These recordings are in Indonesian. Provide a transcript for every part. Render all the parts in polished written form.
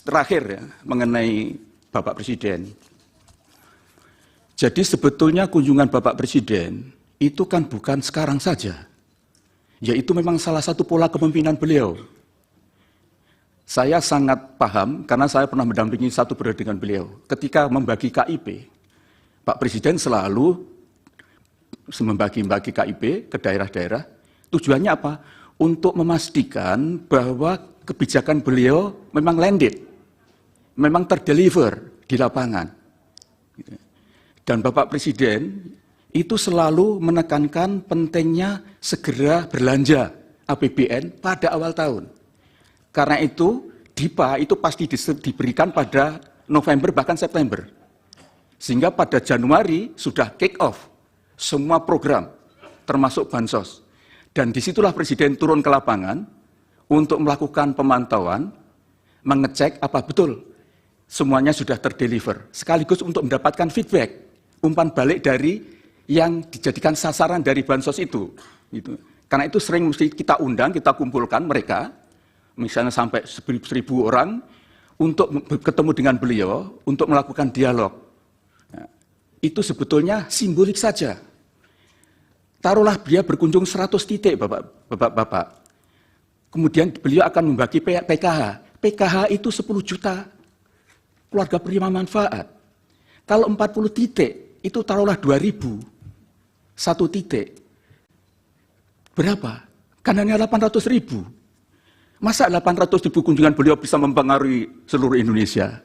terakhir ya, mengenai Bapak Presiden. Jadi sebetulnya kunjungan Bapak Presiden itu kan bukan sekarang saja, yaitu memang salah satu pola kepemimpinan beliau. Saya sangat paham karena saya pernah mendampingi satu periode dengan beliau. Ketika membagi KIP, Pak Presiden selalu membagi KIP ke daerah-daerah. Tujuannya apa? Untuk memastikan bahwa kebijakan beliau memang landed, memang terdeliver di lapangan. Dan Bapak Presiden itu selalu menekankan pentingnya segera belanja APBN pada awal tahun. Karena itu DIPA itu pasti diberikan pada November bahkan September. Sehingga pada Januari sudah kick off semua program termasuk bansos. Dan disitulah Presiden turun ke lapangan untuk melakukan pemantauan, mengecek apa betul semuanya sudah terdeliver. Sekaligus untuk mendapatkan feedback, umpan balik dari yang dijadikan sasaran dari bansos itu. Karena itu sering mesti kita undang, kita kumpulkan mereka, misalnya sampai 1.000 orang, untuk ketemu dengan beliau, untuk melakukan dialog. Nah, itu sebetulnya simbolik saja. Taruhlah beliau berkunjung 100 titik, Bapak-Bapak. Kemudian beliau akan membagi PKH. PKH itu 10 juta keluarga penerima manfaat. Kalau 40 titik, itu taruhlah 2.000. 1 titik. Berapa? Kan hanya 800.000. Masa 800.000 kunjungan beliau bisa mempengaruhi seluruh Indonesia?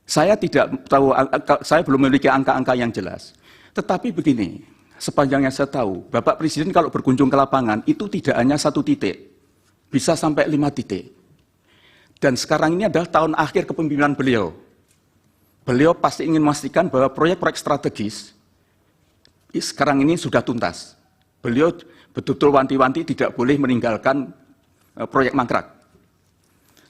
Saya tidak tahu, saya belum memiliki angka-angka yang jelas. Tetapi begini, sepanjang yang saya tahu, Bapak Presiden kalau berkunjung ke lapangan itu tidak hanya 1 titik, bisa sampai 5 titik. Dan sekarang ini adalah tahun akhir kepemimpinan beliau. Beliau pasti ingin memastikan bahwa proyek-proyek strategis sekarang ini sudah tuntas. Beliau betul-betul wanti-wanti tidak boleh meninggalkan proyek mangkrak.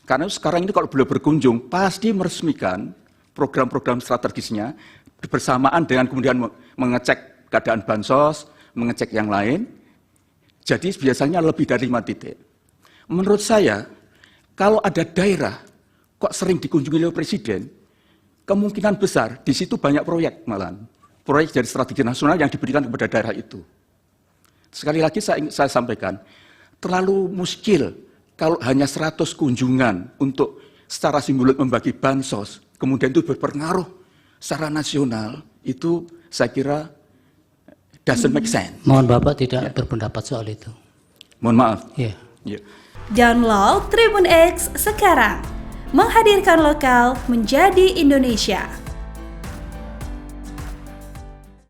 Karena sekarang ini kalau beliau berkunjung, pasti meresmikan program-program strategisnya bersamaan dengan kemudian mengecek keadaan bansos, mengecek yang lain. Jadi biasanya lebih dari 5 titik. Menurut saya, kalau ada daerah kok sering dikunjungi oleh Presiden, kemungkinan besar di situ banyak proyek malahan. Proyek dari strategi nasional yang diberikan kepada daerah itu. Sekali lagi saya sampaikan, terlalu muskil kalau hanya 100 kunjungan untuk secara simbolik membagi bansos, kemudian itu berpengaruh secara nasional, itu saya kira doesn't make sense. Mohon Bapak tidak berpendapat soal itu. Mohon maaf. Yeah. Yeah. Download Tribun X sekarang, menghadirkan lokal menjadi Indonesia.